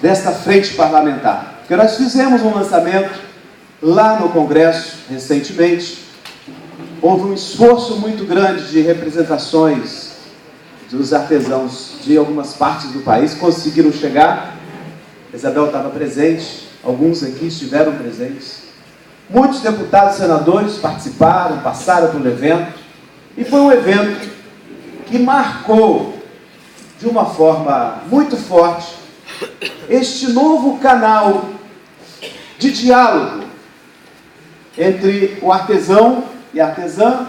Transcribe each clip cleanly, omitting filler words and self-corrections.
desta frente parlamentar. Porque nós fizemos um lançamento lá no Congresso, recentemente. Houve um esforço muito grande de representações dos artesãos de algumas partes do país, conseguiram chegar. Isabel estava presente, alguns aqui estiveram presentes. Muitos deputados e senadores participaram, passaram pelo evento, e foi um evento que marcou de uma forma muito forte este novo canal de diálogo entre o artesão e a artesã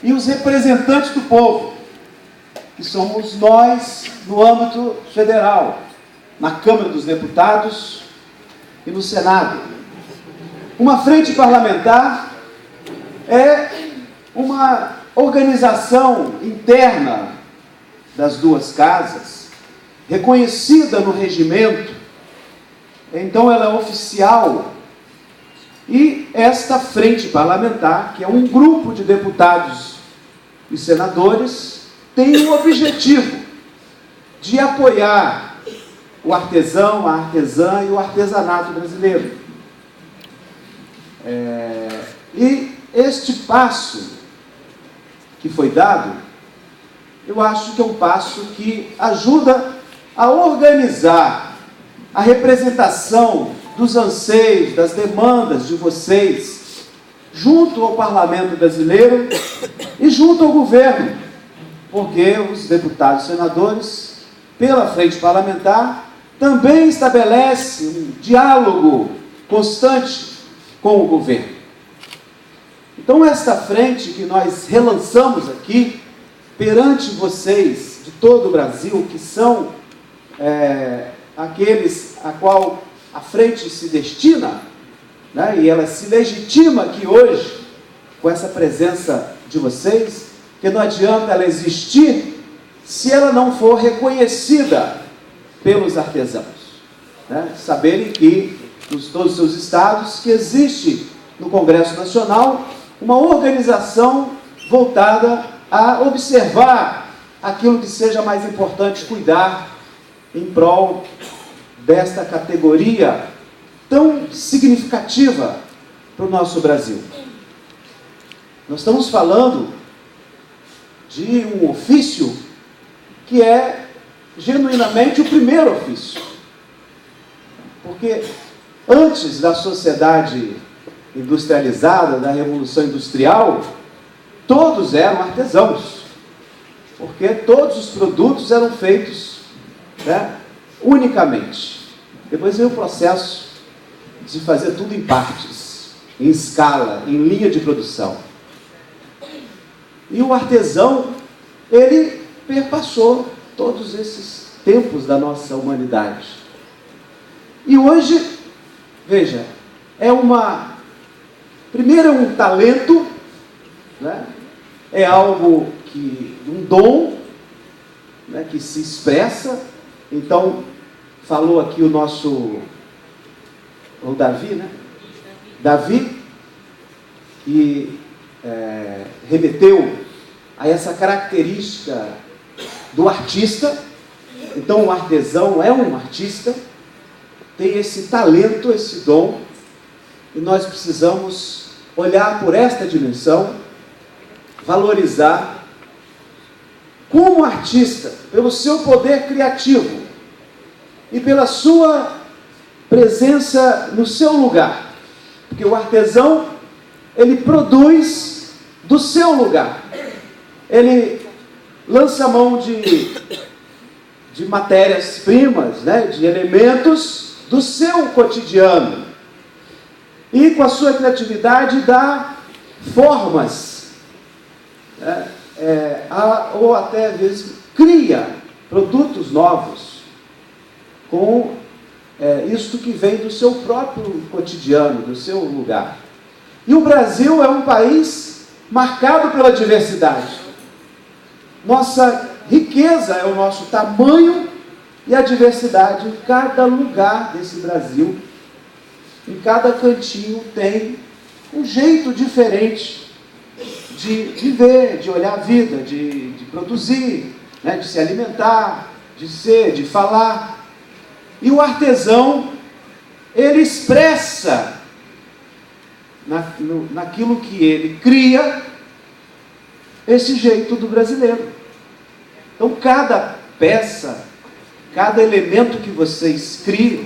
e os representantes do povo, que somos nós no âmbito federal, na Câmara dos Deputados e no Senado. Uma frente parlamentar é uma organização interna das duas casas, reconhecida no regimento, então ela é oficial. E esta frente parlamentar, que é um grupo de deputados e senadores, tem o objetivo de apoiar o artesão, a artesã e o artesanato brasileiro. E este passo que foi dado, eu acho que é um passo que ajuda a organizar a representação dos anseios, das demandas de vocês, junto ao Parlamento brasileiro e junto ao governo, porque os deputados e senadores, pela frente parlamentar, também estabelecem um diálogo constante com o governo. Então, esta frente que nós relançamos aqui, perante vocês de todo o Brasil, que são aqueles a qual a frente se destina, né, e ela se legitima aqui hoje, com essa presença de vocês, que não adianta ela existir se ela não for reconhecida pelos artesãos. Né? Saberem que, nos todos os seus estados, que existe no Congresso Nacional uma organização voltada a observar aquilo que seja mais importante cuidar em prol desta categoria tão significativa para o nosso Brasil. Nós estamos falando de um ofício que é genuinamente o primeiro ofício. Porque antes da sociedade industrializada, da Revolução Industrial, todos eram artesãos, porque todos os produtos eram feitos, né, unicamente. Depois veio o processo de fazer tudo em partes, em escala, em linha de produção. E o artesão, ele perpassou todos esses tempos da nossa humanidade. E hoje, veja, primeiro é um talento, né? É algo um dom, né, que se expressa. Então, falou aqui o Davi, né? Davi, que remeteu a essa característica do artista. Então, o artesão é um artista, tem esse talento, esse dom, e nós precisamos olhar por esta dimensão, valorizar como artista, pelo seu poder criativo e pela sua presença no seu lugar. Porque o artesão, ele produz do seu lugar. Ele lança mão de matérias-primas, né, de elementos do seu cotidiano. E com a sua criatividade dá formas, né, ou até às vezes cria produtos novos com isto que vem do seu próprio cotidiano, do seu lugar. E o Brasil é um país marcado pela diversidade. Nossa riqueza é o nosso tamanho e a diversidade em cada lugar desse Brasil. Em cada cantinho tem um jeito diferente de viver, de olhar a vida, de produzir, né, de se alimentar, de ser, de falar. E o artesão, ele expressa naquilo que ele cria esse jeito do brasileiro. Então, cada peça, cada elemento que vocês criam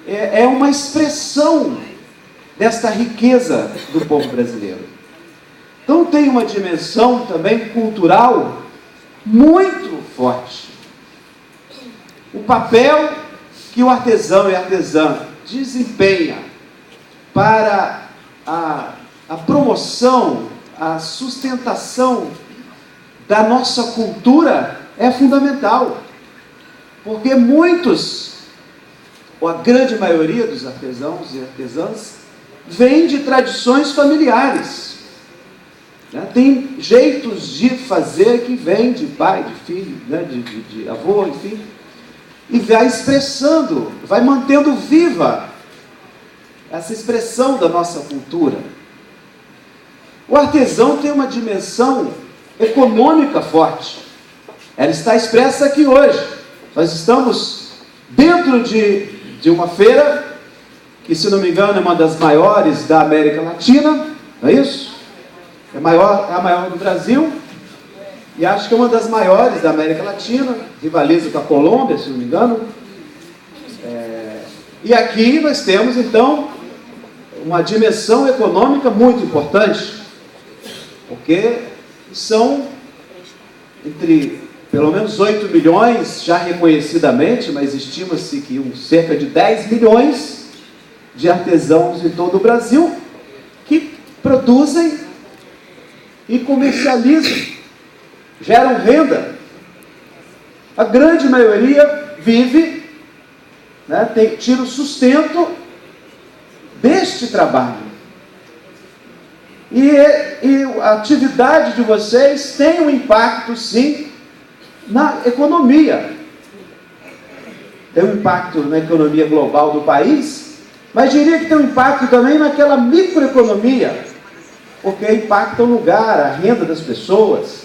é uma expressão desta riqueza do povo brasileiro. Então, tem uma dimensão também cultural muito forte. O papel que o artesão e a artesã desempenha para a promoção, a sustentação da nossa cultura é fundamental. Porque muitos, ou a grande maioria dos artesãos e artesãs, vem de tradições familiares. Tem jeitos de fazer que vem de pai, de filho, de avô, enfim. E vai expressando, vai mantendo viva essa expressão da nossa cultura. O artesão tem uma dimensão econômica forte. Ela está expressa aqui hoje. Nós estamos dentro de uma feira, que, se não me engano, é uma das maiores da América Latina, não é isso? É a maior do Brasil, e acho que é uma das maiores da América Latina, rivaliza com a Colômbia, se não me engano. E aqui nós temos, então, uma dimensão econômica muito importante, porque são entre pelo menos 8 milhões, já reconhecidamente, mas estima-se que cerca de 10 milhões de artesãos em todo o Brasil, que produzem e comercializam, geram renda. A grande maioria vive, tira o sustento deste trabalho. E a atividade de vocês tem um impacto, sim, na economia. Tem um impacto na economia global do país, mas diria que tem um impacto também naquela microeconomia, porque impacta o lugar, a renda das pessoas.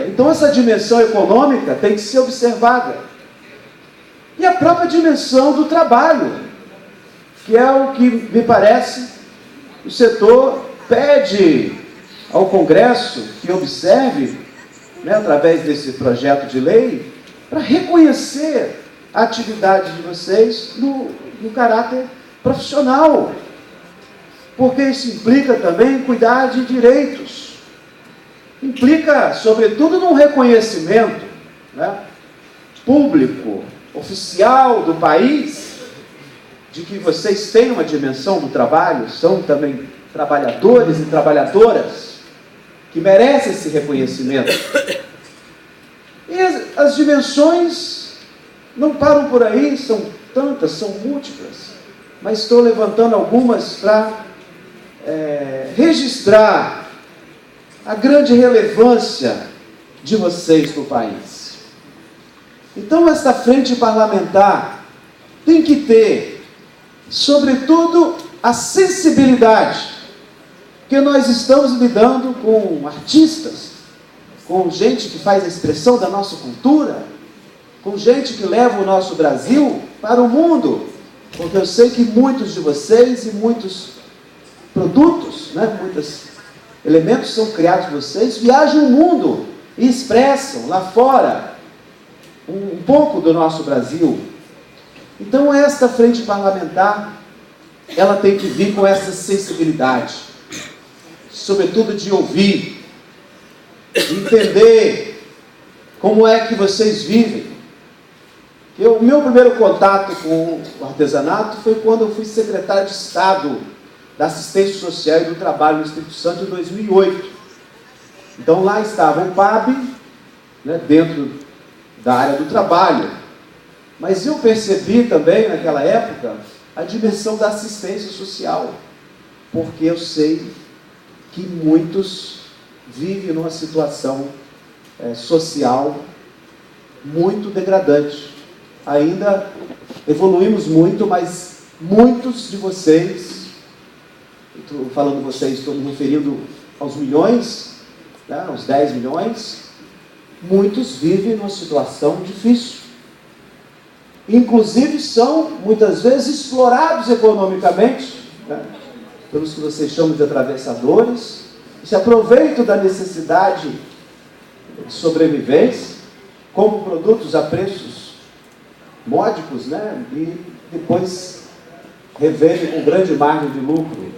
Então essa dimensão econômica tem que ser observada. E a própria dimensão do trabalho, que é o que me parece o setor pede ao Congresso que observe, através desse projeto de lei, para reconhecer a atividade de vocês no caráter profissional. Porque isso implica também cuidar de direitos. Implica, sobretudo, num reconhecimento público, oficial do país, de que vocês têm uma dimensão do trabalho, são também trabalhadores e trabalhadoras que merecem esse reconhecimento. E as dimensões não param por aí, são tantas, são múltiplas, mas estou levantando algumas para registrar a grande relevância de vocês no país. Então, esta frente parlamentar tem que ter, sobretudo, a sensibilidade, porque nós estamos lidando com artistas, com gente que faz a expressão da nossa cultura, com gente que leva o nosso Brasil para o mundo, porque eu sei que muitos de vocês e muitos produtos, muitos elementos são criados por vocês, viajam o mundo e expressam lá fora um pouco do nosso Brasil. Então, esta frente parlamentar, ela tem que vir com essa sensibilidade, sobretudo de ouvir, de entender como é que vocês vivem. O meu primeiro contato com o artesanato foi quando eu fui secretário de Estado da Assistência Social e do Trabalho no Espírito Santo em 2008. Então, lá estava o PAB, dentro da área do trabalho. Mas eu percebi também, naquela época, a dimensão da assistência social, porque eu sei que muitos vivem numa situação social muito degradante. Ainda evoluímos muito, mas muitos de vocês, estou falando vocês, estou me referindo aos milhões, aos 10 milhões, muitos vivem numa situação difícil. inclusive são, muitas vezes, explorados economicamente, né, pelos que vocês chamam de atravessadores, se aproveitam da necessidade de sobrevivência, compram produtos a preços módicos, né, e depois revendem com grande margem de lucro.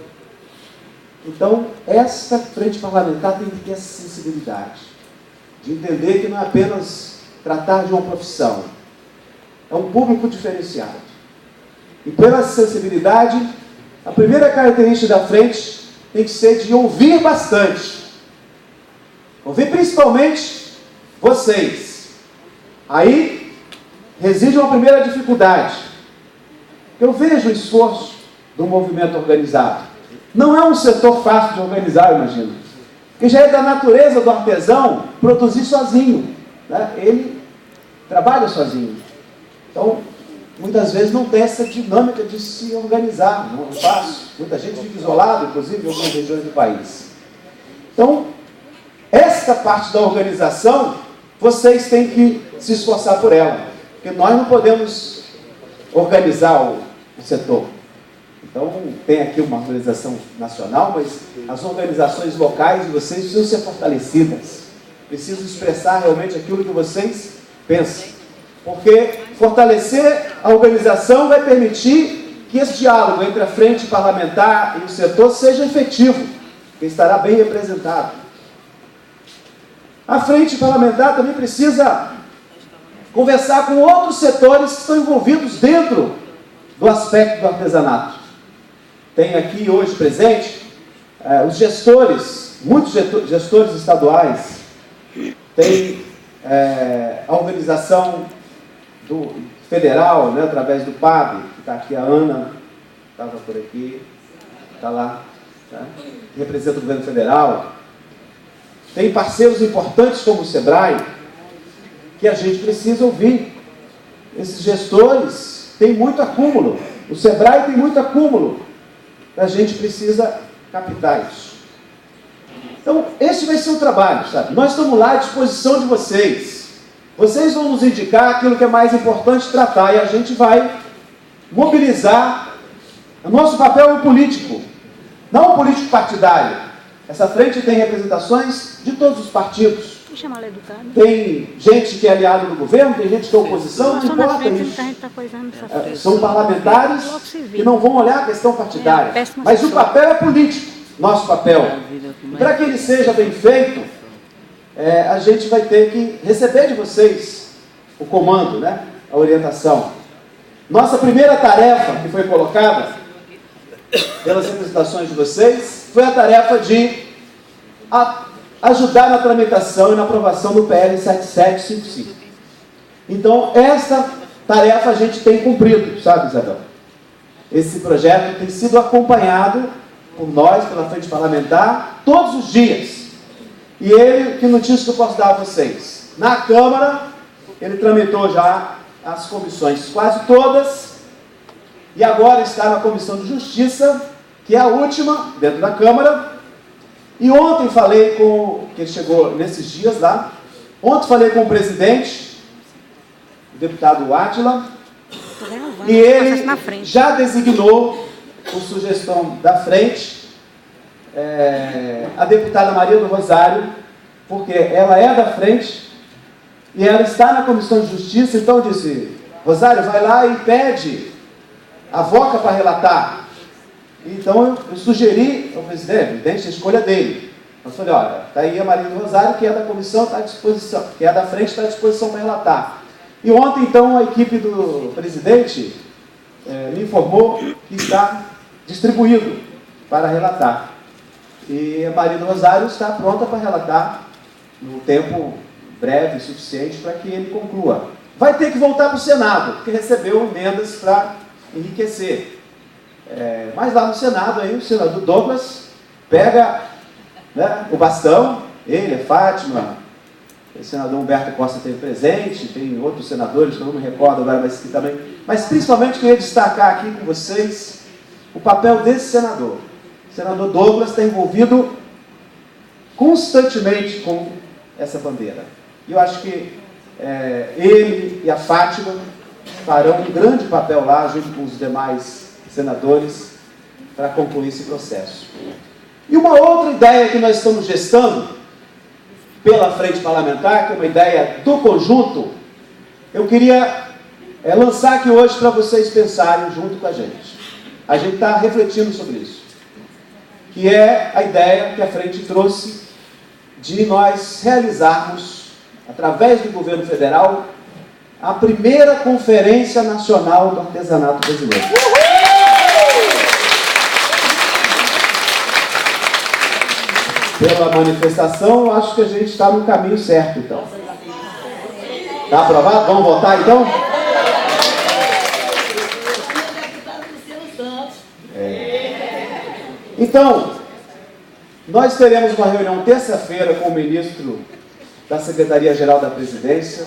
Então, essa frente parlamentar tem que ter essa sensibilidade, de entender que não é apenas tratar de uma profissão, é um público diferenciado. E pela sensibilidade, a primeira característica da frente tem que ser de ouvir bastante. Ouvir principalmente vocês. Aí reside uma primeira dificuldade. Eu vejo o esforço do movimento organizado. Não é um setor fácil de organizar, eu imagino. Porque já é da natureza do artesão produzir sozinho, né? Ele trabalha sozinho. Então, muitas vezes não tem essa dinâmica de se organizar, não é fácil. Muita gente vive isolado, inclusive em algumas regiões do país. Então, esta parte da organização, vocês têm que se esforçar por ela. Porque nós não podemos organizar o setor. Então, tem aqui uma organização nacional, mas as organizações locais de vocês precisam ser fortalecidas. Precisam expressar realmente aquilo que vocês pensam. Porque fortalecer a organização vai permitir que esse diálogo entre a frente parlamentar e o setor seja efetivo, que estará bem representado. A frente parlamentar também precisa conversar com outros setores que estão envolvidos dentro do aspecto do artesanato. Tem aqui hoje presente os gestores, muitos gestores estaduais, tem a organização federal, né, através do PAB, que está aqui a Ana, estava por aqui, está lá, tá? Representa o governo federal. Tem parceiros importantes como o SEBRAE, que a gente precisa ouvir. Esses gestores têm muito acúmulo, o SEBRAE tem muito acúmulo, a gente precisa captar isso. Então, esse vai ser o trabalho, sabe? Nós estamos lá à disposição de vocês. Vocês vão nos indicar aquilo que é mais importante tratar e a gente vai mobilizar. O nosso papel é um político, não um político partidário. Essa frente tem representações de todos os partidos. Tem gente que é aliado do governo, tem gente que é oposição, não importa isso. São parlamentares que não vão olhar a questão partidária. Mas o papel é político, nosso papel. E para que ele seja bem feito, a gente vai ter que receber de vocês o comando, né? A orientação. Nossa primeira tarefa que foi colocada pelas representações de vocês foi a tarefa de ajudar na tramitação e na aprovação do PL 7755. Então, essa tarefa a gente tem cumprido, sabe, Isabel? Esse projeto tem sido acompanhado por nós, pela frente parlamentar, todos os dias. E ele, que notícia que eu posso dar a vocês? Na Câmara, ele tramitou já as comissões quase todas, e agora está na Comissão de Justiça, que é a última, dentro da Câmara. E ontem falei com, que ele chegou nesses dias lá, ontem falei com o presidente, o deputado Átila, e ele já designou, por sugestão da frente, a deputada Maria do Rosário, porque ela é da frente, e ela está na Comissão de Justiça. Então eu disse: Rosário, vai lá e pede a Voca para relatar. Então eu sugeri ao presidente a escolha dele. Eu falei: olha, está aí a Maria do Rosário, que é da comissão, está à disposição, que é da frente, está à disposição para relatar. E ontem, então, a equipe do presidente me informou que está distribuído para relatar. E a Maria do Rosário está pronta para relatar no tempo breve, suficiente, para que ele conclua. Vai ter que voltar para o Senado, porque recebeu emendas para enriquecer. Mas lá no Senado, aí, o senador Douglas pega, né, o bastão, ele, a Fátima, o senador Humberto Costa esteve presente, tem outros senadores, que eu não me recordo agora, mas que também. Mas principalmente queria destacar aqui com vocês o papel desse senador. O senador Douglas está envolvido constantemente com essa bandeira. E eu acho que ele e a Fátima farão um grande papel lá, junto com os demais senadores, para concluir esse processo. E uma outra ideia que nós estamos gestando pela frente parlamentar, que é uma ideia do conjunto, eu queria lançar aqui hoje para vocês pensarem junto com a gente. A gente está refletindo sobre isso, que é a ideia que a frente trouxe de nós realizarmos, através do governo federal, a primeira Conferência Nacional do Artesanato Brasileiro. Pela manifestação, eu acho que a gente está no caminho certo, então. Está aprovado? Vamos votar, então? Então, nós teremos uma reunião terça-feira com o ministro da Secretaria-Geral da Presidência,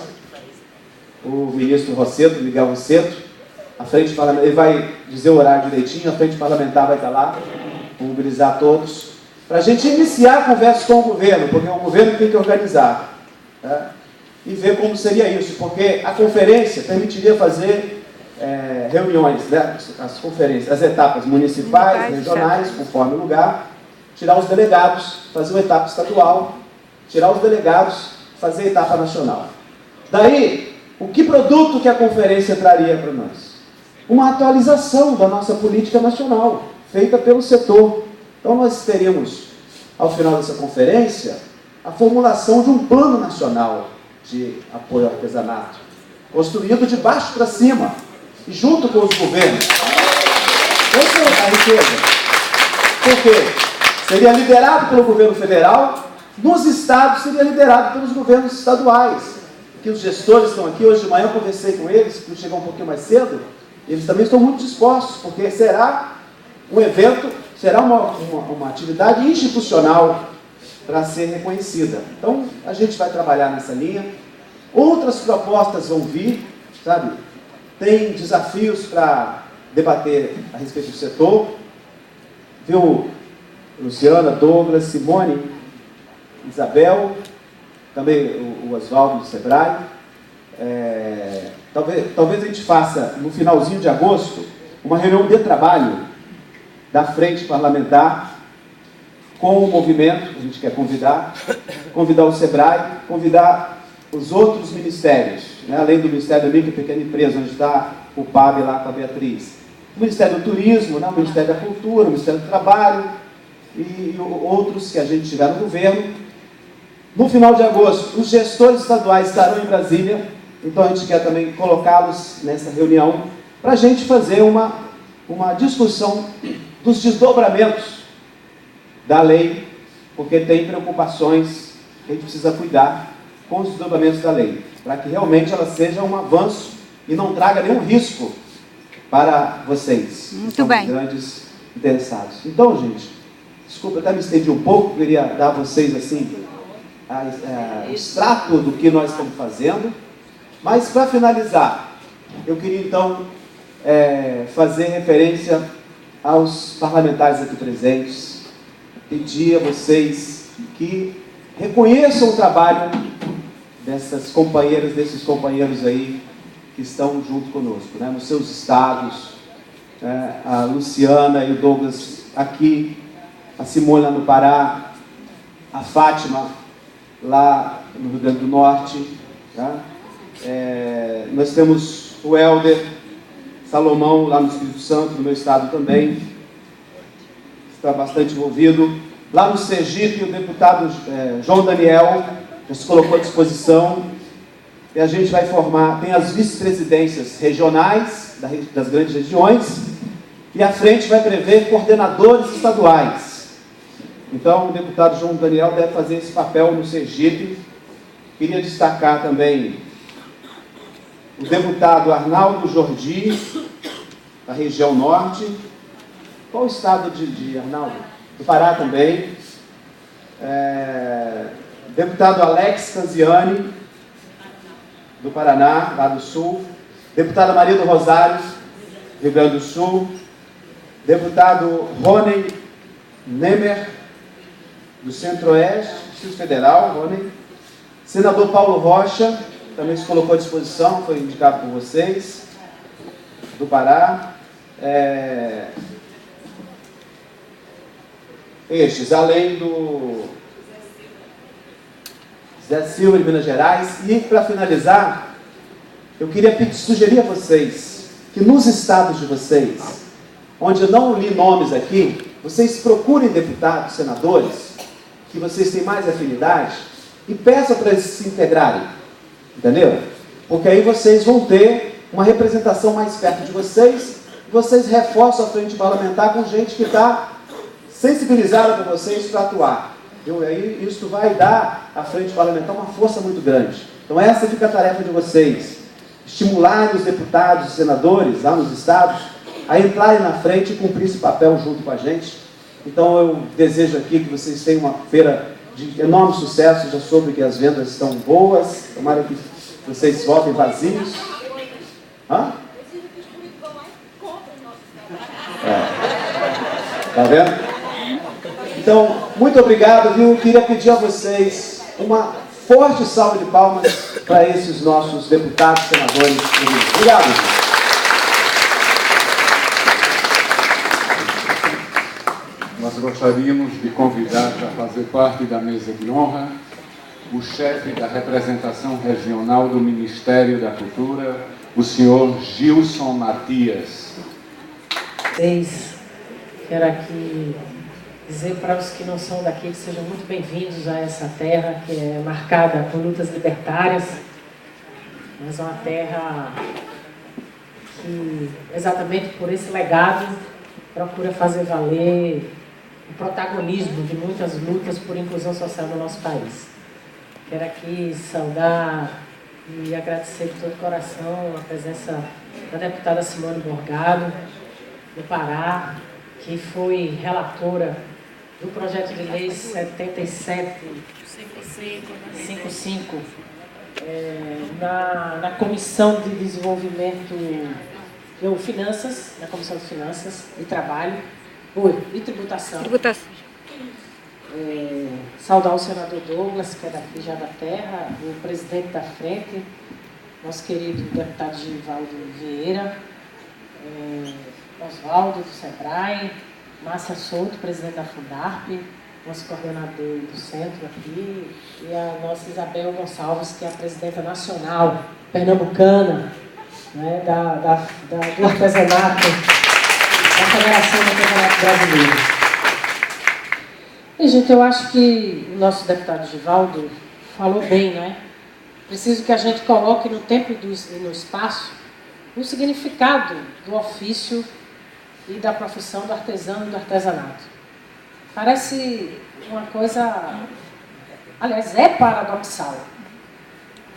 o ministro Rosseto, Miguel Rosseto. A frente parlamentar, ele vai dizer o horário direitinho, a frente parlamentar vai estar lá, mobilizar todos, para a gente iniciar a conversa com o governo, porque o governo tem que organizar, tá? E ver como seria isso, porque a conferência permitiria fazer reuniões, né? As conferências, as etapas municipais, regionais, conforme o lugar, tirar os delegados, fazer uma etapa estadual, tirar os delegados, fazer a etapa nacional. Daí, o que produto que a conferência traria para nós? Uma atualização da nossa política nacional, feita pelo setor. Então nós teríamos, ao final dessa conferência, a formulação de um plano nacional de apoio ao artesanato, construído de baixo para cima, e junto com os governos. Essa é a riqueza. Por quê? Seria liderado pelo governo federal, nos estados seria liderado pelos governos estaduais. Que os gestores estão aqui, hoje de manhã eu conversei com eles, que chegar um pouquinho mais cedo, eles também estão muito dispostos, porque será um evento, será uma atividade institucional para ser reconhecida. Então, a gente vai trabalhar nessa linha. Outras propostas vão vir, sabe? Tem desafios para debater a respeito do setor. Viu, Luciana, Douglas, Simone, Isabel, também o Oswaldo do Sebrae. Talvez a gente faça, no finalzinho de agosto, uma reunião de trabalho da frente parlamentar com o movimento. A gente quer convidar o Sebrae, convidar os outros ministérios, né? Além do Ministério da Micro e Pequena Empresa, onde está o PAB lá com a Beatriz, o Ministério do Turismo, né? O Ministério da Cultura, o Ministério do Trabalho e outros que a gente tiver no governo. No final de agosto, os gestores estaduais estarão em Brasília, então a gente quer também colocá-los nessa reunião para a gente fazer uma discussão dos desdobramentos da lei, porque tem preocupações que a gente precisa cuidar com os desdobramentos da lei, para que realmente ela seja um avanço e não traga nenhum risco para vocês, muito bem, grandes interessados. Então, gente, desculpa, eu até me estendi um pouco, queria dar a vocês assim o extrato do que nós estamos fazendo, mas para finalizar, eu queria então fazer referência aos parlamentares aqui presentes, pedir a vocês que reconheçam o trabalho dessas companheiras, desses companheiros aí que estão junto conosco, né, nos seus estados, né, a Luciana e o Douglas aqui, a Simone lá no Pará, a Fátima lá no Rio Grande do Norte, tá? Nós temos o Helder Salomão lá no Espírito Santo, no meu estado também, está bastante envolvido. Lá no Sergipe, o deputado João Daniel já se colocou à disposição, e a gente vai formar, tem as vice-presidências regionais das grandes regiões, e a frente vai prever coordenadores estaduais. Então, o deputado João Daniel deve fazer esse papel no Sergipe. Queria destacar também o deputado Arnaldo Jordi, da região norte. Qual o estado de Arnaldo? Do Pará também. Deputado Alex Canziani, do Paraná, lá do Sul. Deputada Maria do Rosário, Rio Grande do Sul. Deputado Rony Nemer, do Centro-Oeste, Distrito Federal, Rony. Senador Paulo Rocha, também se colocou à disposição, foi indicado por vocês, do Pará. Estes, além do Zé Silva de Minas Gerais. E, para finalizar, eu queria sugerir a vocês que nos estados de vocês, onde eu não li nomes aqui, vocês procurem deputados, senadores, que vocês têm mais afinidade, e peçam para eles se integrarem, entendeu? Porque aí vocês vão ter uma representação mais perto de vocês, e vocês reforçam a frente parlamentar com gente que está sensibilizada por vocês para atuar. Aí isso vai dar à frente parlamentar uma força muito grande. Então essa fica a tarefa de vocês, estimularem os deputados e senadores lá nos estados a entrarem na frente e cumprir esse papel junto com a gente. Então eu desejo aqui que vocês tenham uma feira de enorme sucesso. Já soube que as vendas estão boas, tomara que vocês voltem vazios. Hã? Tá vendo? Então, muito obrigado, viu? Eu queria pedir a vocês uma forte salva de palmas para esses nossos deputados, senadores. Obrigado. Nós gostaríamos de convidar para fazer parte da mesa de honra o chefe da representação regional do Ministério da Cultura, o senhor Gilson Matias. Quero aqui dizer para os que não são daqui que sejam muito bem-vindos a essa terra que é marcada por lutas libertárias, mas é uma terra que, exatamente por esse legado, procura fazer valer o protagonismo de muitas lutas por inclusão social no nosso país. Quero aqui saudar e agradecer de todo o coração a presença da deputada Simone Morgado, do Pará, que foi relatora do projeto de lei 7755 na Comissão de Desenvolvimento ou Finanças, na Comissão de Finanças e Trabalho e Tributação. Saudar o senador Douglas, que é daqui já da terra, o presidente da frente, nosso querido deputado Givaldo Vieira, Oswaldo do Sebrae, Márcia Souto, presidente da Fundarp, nosso coordenador do centro aqui, e a nossa Isabel Gonçalves, que é a presidenta nacional pernambucana, né, do artesanato, da Federação do Artesanato Brasileiro. E, gente, eu acho que o nosso deputado Givaldo falou bem, né? Preciso que a gente coloque no tempo e no espaço o significado do ofício e da profissão do artesão e do artesanato. Parece uma coisa, aliás, é paradoxal,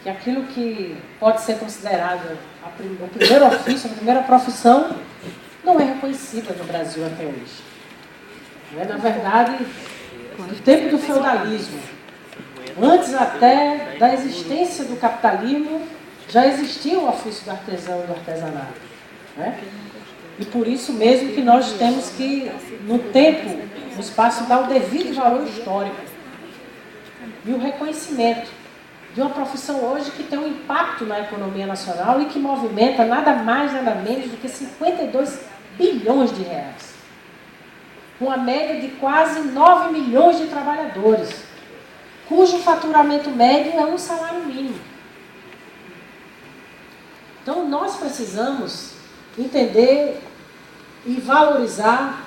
que aquilo que pode ser considerado o primeiro ofício, a primeira profissão, não é reconhecida no Brasil até hoje. Na verdade, no tempo do feudalismo, antes até da existência do capitalismo, já existia o ofício do artesão e do artesanato, né? E por isso mesmo que nós temos que, no tempo, no espaço, dar o devido valor histórico e o reconhecimento de uma profissão hoje que tem um impacto na economia nacional e que movimenta nada mais, nada menos do que 52 bilhões de reais. Uma média de quase 9 milhões de trabalhadores, cujo faturamento médio é um salário mínimo. Então, nós precisamos entender e valorizar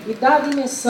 e dar dimensão